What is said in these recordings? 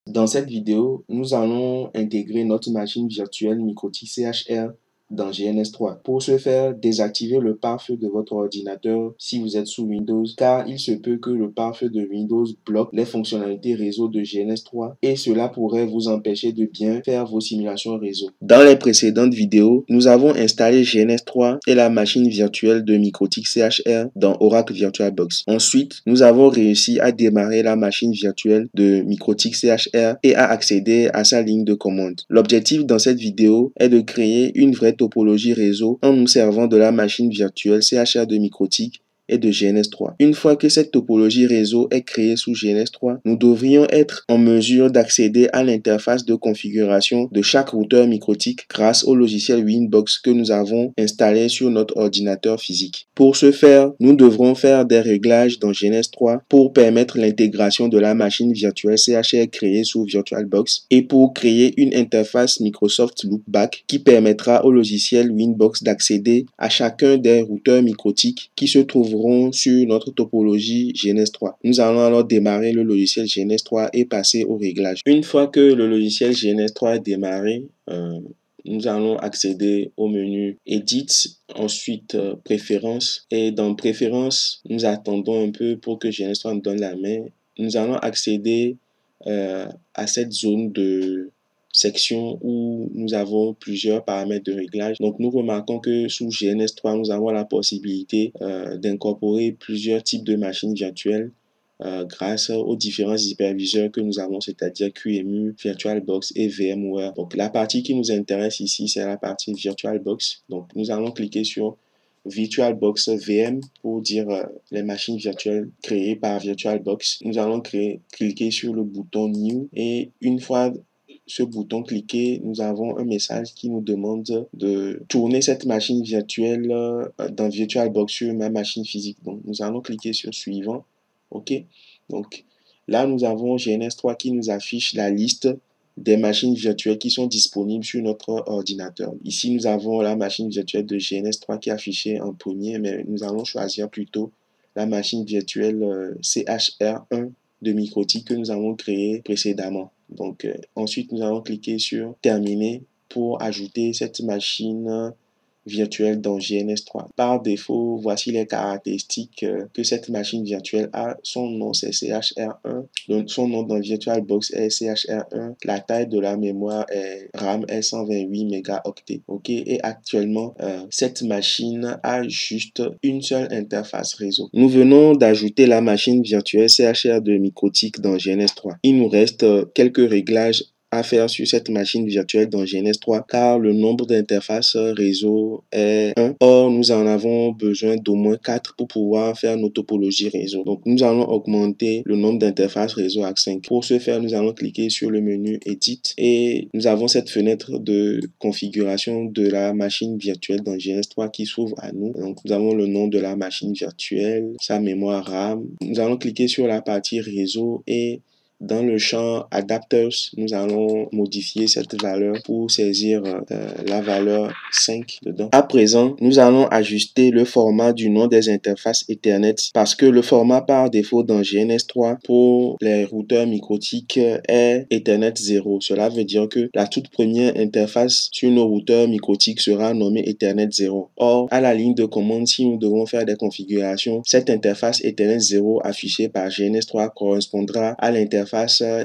Dans cette vidéo, nous allons intégrer notre machine virtuelle MikroTik CHR dans GNS3. Pour ce faire, désactivez le pare-feu de votre ordinateur si vous êtes sous Windows, car il se peut que le pare-feu de Windows bloque les fonctionnalités réseau de GNS3 et cela pourrait vous empêcher de bien faire vos simulations réseau. Dans les précédentes vidéos, nous avons installé GNS3 et la machine virtuelle de MikroTik CHR dans Oracle VirtualBox. Ensuite, nous avons réussi à démarrer la machine virtuelle de MikroTik CHR et à accéder à sa ligne de commande. L'objectif dans cette vidéo est de créer une vraie topologie réseau en nous servant de la machine virtuelle CHR de MikroTik et de GNS3. Une fois que cette topologie réseau est créée sous GNS3, nous devrions être en mesure d'accéder à l'interface de configuration de chaque routeur MikroTik grâce au logiciel Winbox que nous avons installé sur notre ordinateur physique. Pour ce faire, nous devrons faire des réglages dans GNS3 pour permettre l'intégration de la machine virtuelle CHR créée sous VirtualBox et pour créer une interface Microsoft Loopback qui permettra au logiciel Winbox d'accéder à chacun des routeurs MikroTik qui se trouveront sur notre topologie GNS3. Nous allons alors démarrer le logiciel GNS3 et passer au réglage. Une fois que le logiciel GNS3 est démarré, nous allons accéder au menu Edit, ensuite Préférences. Et dans Préférences, nous attendons un peu pour que GNS3 nous donne la main. Nous allons accéder à cette zone de section où nous avons plusieurs paramètres de réglage. Donc, nous remarquons que sous GNS3, nous avons la possibilité d'incorporer plusieurs types de machines virtuelles grâce aux différents hyperviseurs que nous avons, c'est-à-dire QEMU, VirtualBox et VMware. Donc, la partie qui nous intéresse ici, c'est la partie VirtualBox. Donc, nous allons cliquer sur VirtualBox VM pour dire les machines virtuelles créées par VirtualBox. Nous allons cliquer sur le bouton New et une fois ce bouton cliqué, nous avons un message qui nous demande de tourner cette machine virtuelle dans VirtualBox sur ma machine physique. Donc, nous allons cliquer sur Suivant. OK. Donc, là, nous avons GNS3 qui nous affiche la liste des machines virtuelles qui sont disponibles sur notre ordinateur. Ici, nous avons la machine virtuelle de GNS3 qui est affichée en premier, mais nous allons choisir plutôt la machine virtuelle CHR1 de MikroTik que nous avons créée précédemment. Donc, ensuite, nous allons cliquer sur Terminer pour ajouter cette machine virtuelle dans GNS3. Par défaut, voici les caractéristiques que cette machine virtuelle a. Son nom, c'est CHR1. Donc, son nom dans VirtualBox est CHR1. La taille de la mémoire RAM est 128 mégaoctets. OK? Et actuellement, cette machine a juste une seule interface réseau. Nous venons d'ajouter la machine virtuelle CHR de MikroTik dans GNS3. Il nous reste quelques réglages à faire sur cette machine virtuelle dans GNS3 car le nombre d'interfaces réseau est 1. Or, nous en avons besoin d'au moins 4 pour pouvoir faire nos topologies réseau. Donc, nous allons augmenter le nombre d'interfaces réseau à 5. Pour ce faire, nous allons cliquer sur le menu Edit et nous avons cette fenêtre de configuration de la machine virtuelle dans GNS3 qui s'ouvre à nous. Donc, nous avons le nom de la machine virtuelle, sa mémoire RAM. Nous allons cliquer sur la partie réseau et dans le champ Adapters, nous allons modifier cette valeur pour saisir la valeur 5 dedans. À présent, nous allons ajuster le format du nom des interfaces Ethernet parce que le format par défaut dans GNS3 pour les routeurs MikroTik est Ethernet 0. Cela veut dire que la toute première interface sur nos routeurs MikroTik sera nommée Ethernet 0. Or, à la ligne de commande, si nous devons faire des configurations, cette interface Ethernet 0 affichée par GNS3 correspondra à l'interface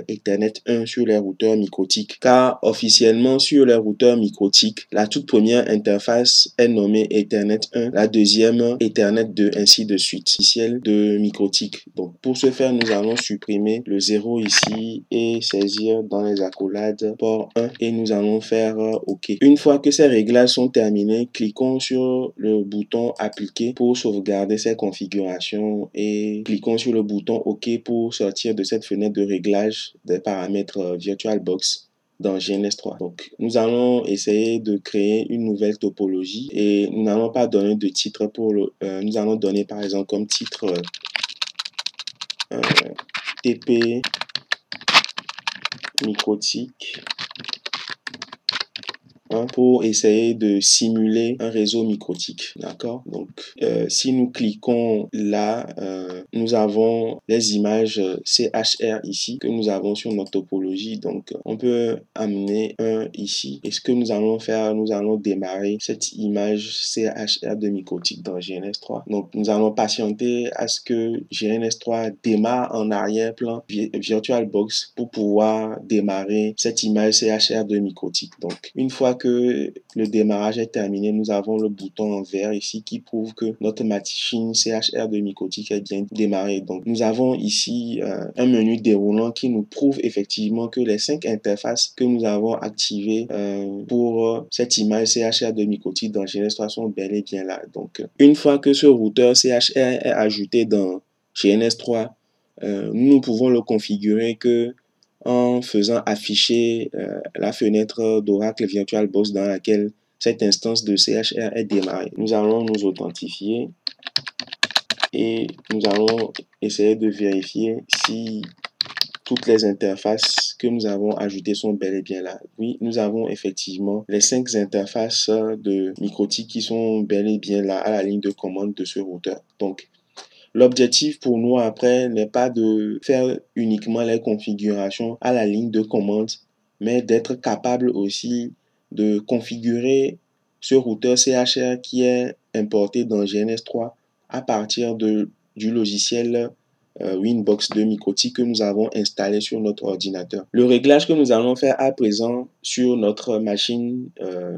Ethernet 1 sur les routeurs MikroTik. Car officiellement sur les routeurs MikroTik, la toute première interface est nommée Ethernet 1, la deuxième Ethernet 2, ainsi de suite. Officiel de MikroTik. Donc pour ce faire, nous allons supprimer le 0 ici et saisir dans les accolades port 1 et nous allons faire OK. Une fois que ces réglages sont terminés, cliquons sur le bouton Appliquer pour sauvegarder ces configurations et cliquons sur le bouton OK pour sortir de cette fenêtre de réglage des paramètres VirtualBox dans GNS3. Donc, nous allons essayer de créer une nouvelle topologie et nous n'allons pas donner de titre pour le... nous allons donner par exemple comme titre TP MikroTik hein, pour essayer de simuler un réseau microtique. D'accord? Donc, si nous cliquons là, nous avons les images CHR ici que nous avons sur notre topologie. Donc, on peut amener un ici. Et ce que nous allons faire, nous allons démarrer cette image CHR de microtique dans GNS3. Donc, nous allons patienter à ce que GNS3 démarre en arrière-plan VirtualBox pour pouvoir démarrer cette image CHR de microtique. Donc, une fois que le démarrage est terminé, nous avons le bouton en vert ici qui prouve que notre machine CHR de microtique est bien démarrée. Donc, nous avons ici un menu déroulant qui nous prouve effectivement que les 5 interfaces que nous avons activées pour cette image CHR de microtique dans GNS3 sont bel et bien là. Donc, une fois que ce routeur CHR est ajouté dans GNS3, nous pouvons le configurer que en faisant afficher la fenêtre d'Oracle VirtualBox dans laquelle cette instance de CHR est démarrée. Nous allons nous authentifier et nous allons essayer de vérifier si toutes les interfaces que nous avons ajoutées sont bel et bien là. Oui, nous avons effectivement les 5 interfaces de microtique qui sont bel et bien là à la ligne de commande de ce routeur. Donc, l'objectif pour nous après n'est pas de faire uniquement les configurations à la ligne de commande, mais d'être capable aussi de configurer ce routeur CHR qui est importé dans GNS3 à partir du logiciel Winbox de microtique que nous avons installé sur notre ordinateur. Le réglage que nous allons faire à présent sur notre machine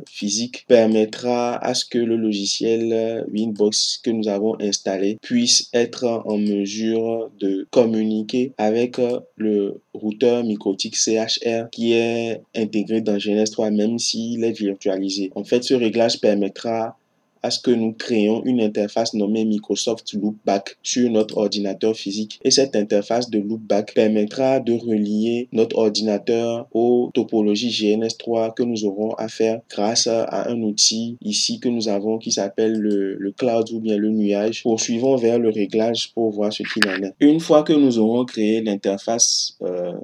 physique permettra à ce que le logiciel Winbox que nous avons installé puisse être en mesure de communiquer avec le routeur microtique CHR qui est intégré dans GNS3 même s'il est virtualisé. En fait, ce réglage permettra à ce que nous créions une interface nommée Microsoft Loopback sur notre ordinateur physique. Et cette interface de Loopback permettra de relier notre ordinateur aux topologies GNS3 que nous aurons à faire grâce à un outil ici que nous avons qui s'appelle le cloud ou bien le nuage. Poursuivons vers le réglage pour voir ce qu'il en est. Une fois que nous aurons créé l'interface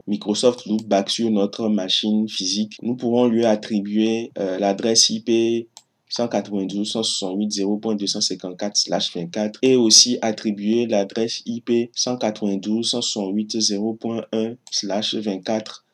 Microsoft Loopback sur notre machine physique, nous pourrons lui attribuer l'adresse IP 192.168.0.254/24 et aussi attribuer l'adresse IP 192.168.0.1/24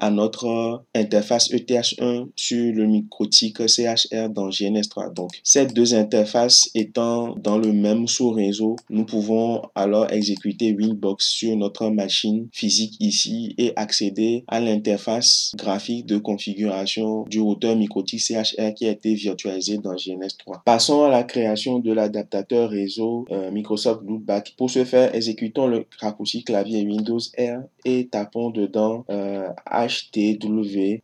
à notre interface ETH1 sur le microtique CHR dans GNS3. Donc, ces deux interfaces étant dans le même sous-réseau, nous pouvons alors exécuter Winbox sur notre machine physique ici et accéder à l'interface graphique de configuration du routeur microtique CHR qui a été virtualisé dans GNS3. Passons à la création de l'adaptateur réseau Microsoft Loopback. Pour ce faire, exécutons le raccourci clavier Windows R et tapons dedans htwiz.exe.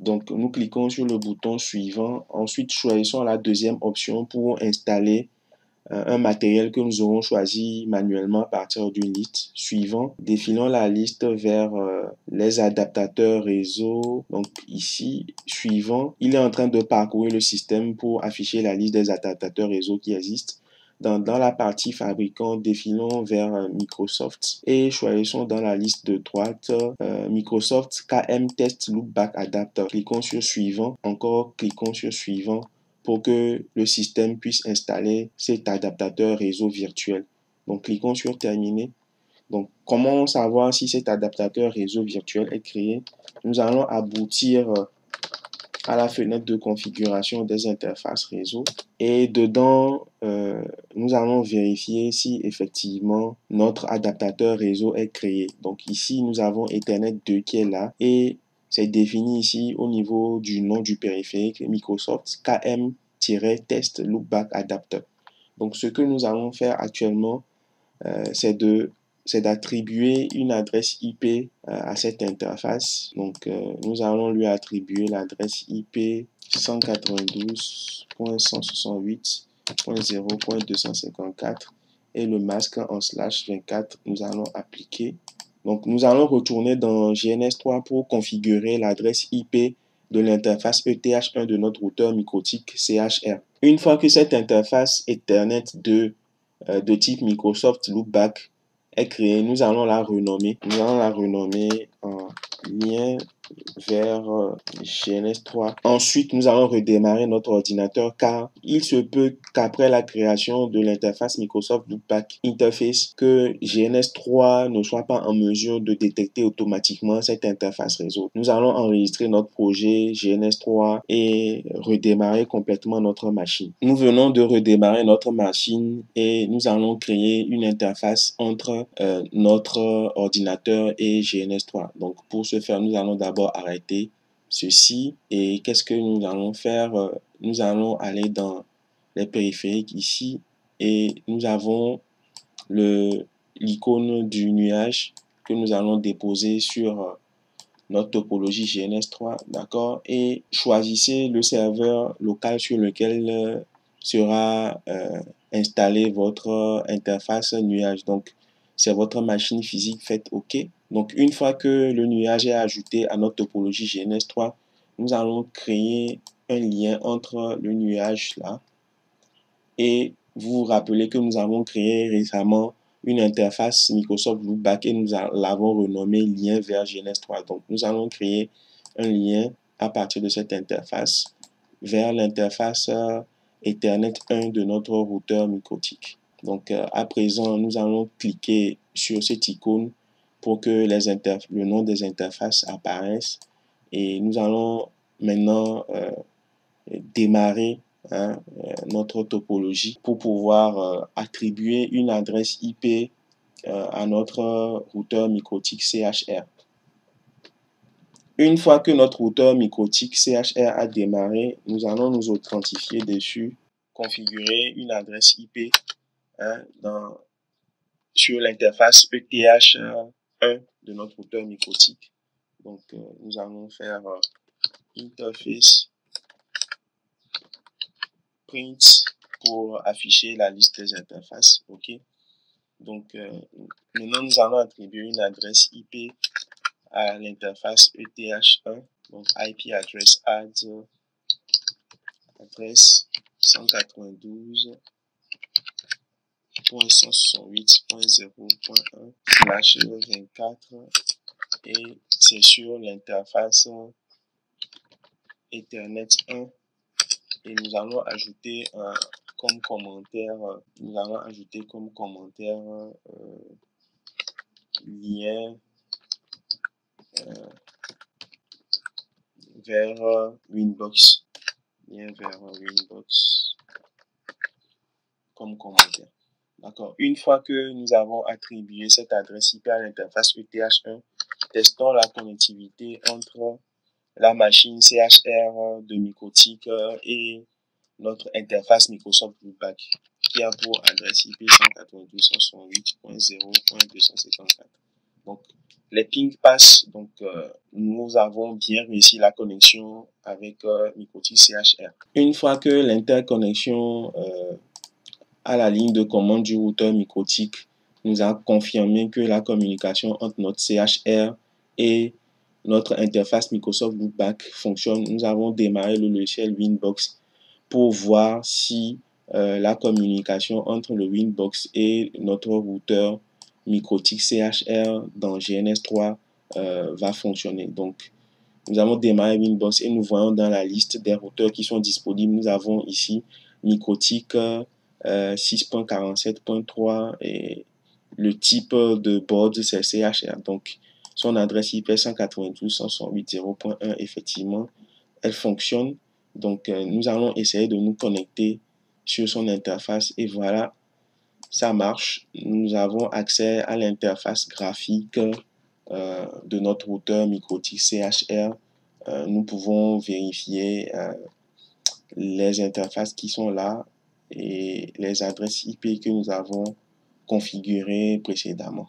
Donc, nous cliquons sur le bouton suivant. Ensuite, choisissons la deuxième option pour installer un matériel que nous aurons choisi manuellement à partir d'une liste. Suivant, défilons la liste vers les adaptateurs réseau. Donc ici, suivant, il est en train de parcourir le système pour afficher la liste des adaptateurs réseau qui existent. Dans la partie fabricant, défilons vers Microsoft et choisissons dans la liste de droite Microsoft KM Test Loopback Adapter. Cliquons sur suivant, encore cliquons sur suivant pour que le système puisse installer cet adaptateur réseau virtuel. Donc, cliquons sur terminer. Donc, comment savoir si cet adaptateur réseau virtuel est créé? Nous allons aboutir à la fenêtre de configuration des interfaces réseau et dedans nous allons vérifier si effectivement notre adaptateur réseau est créé. Donc ici nous avons Ethernet 2 qui est là et c'est défini ici au niveau du nom du périphérique Microsoft KM-Test Loopback Adapter. Donc ce que nous allons faire actuellement c'est d'attribuer une adresse IP à cette interface. Donc, nous allons lui attribuer l'adresse IP 192.168.0.254 et le masque en /24. Nous allons appliquer. Donc, nous allons retourner dans GNS3 pour configurer l'adresse IP de l'interface ETH1 de notre routeur microtique CHR. Une fois que cette interface Ethernet 2 de type Microsoft Loopback est créée, nous allons la renommer. Nous allons la renommer en lien vers GNS3. Ensuite, nous allons redémarrer notre ordinateur car il se peut qu'après la création de l'interface Microsoft Loopback Interface, que GNS3 ne soit pas en mesure de détecter automatiquement cette interface réseau. Nous allons enregistrer notre projet GNS3 et redémarrer complètement notre machine. Nous venons de redémarrer notre machine et nous allons créer une interface entre notre ordinateur et GNS3. Donc, pour ce faire, nous allons d'abord arrêter ceci. Et qu'est-ce que nous allons faire? Nous allons aller dans les périphériques ici et nous avons l'icône du nuage que nous allons déposer sur notre topologie GNS3, d'accord? Et choisissez le serveur local sur lequel sera installée votre interface nuage. Donc, c'est votre machine physique, faites OK. Donc, une fois que le nuage est ajouté à notre topologie GNS3, nous allons créer un lien entre le nuage là et vous vous rappelez que nous avons créé récemment une interface Microsoft Loopback et nous l'avons renommée lien vers GNS3. Donc, nous allons créer un lien à partir de cette interface vers l'interface Ethernet 1 de notre routeur MikroTik. Donc, à présent, nous allons cliquer sur cette icône pour que le nom des interfaces apparaisse et nous allons maintenant démarrer notre topologie pour pouvoir attribuer une adresse IP à notre routeur MikroTik CHR. Une fois que notre routeur MikroTik CHR a démarré, nous allons nous authentifier dessus, configurer une adresse IP sur l'interface ETH1 de notre routeur MikroTik. Donc, nous allons faire interface print pour afficher la liste des interfaces. OK. Donc, maintenant, nous allons attribuer une adresse IP à l'interface ETH1. Donc, IP address add adresse 192.168.0.1/24 et c'est sur l'interface Ethernet 1 et nous allons ajouter comme commentaire lien vers Winbox. Lien vers Winbox comme commentaire. D'accord. Une fois que nous avons attribué cette adresse IP à l'interface ETH1, testons la connectivité entre la machine CHR de MikroTik et notre interface Microsoft Loopback qui a pour adresse IP 192.168.0.254. Donc, les pings passent. Donc, nous avons bien réussi la connexion avec MikroTik CHR. Une fois que l'interconnexion à la ligne de commande du routeur MikroTik nous a confirmé que la communication entre notre CHR et notre interface Microsoft Loopback fonctionne, nous avons démarré le logiciel Winbox pour voir si la communication entre le Winbox et notre routeur MikroTik CHR dans GNS3 va fonctionner. Donc, nous avons démarré Winbox et nous voyons dans la liste des routeurs qui sont disponibles, nous avons ici MikroTik 6.47.3 et le type de board c'est CHR. Donc, son adresse IP 192.168.0.1, effectivement, elle fonctionne. Donc, nous allons essayer de nous connecter sur son interface et voilà, ça marche. Nous avons accès à l'interface graphique de notre routeur MikroTik CHR. Nous pouvons vérifier les interfaces qui sont là et les adresses IP que nous avons configurées précédemment.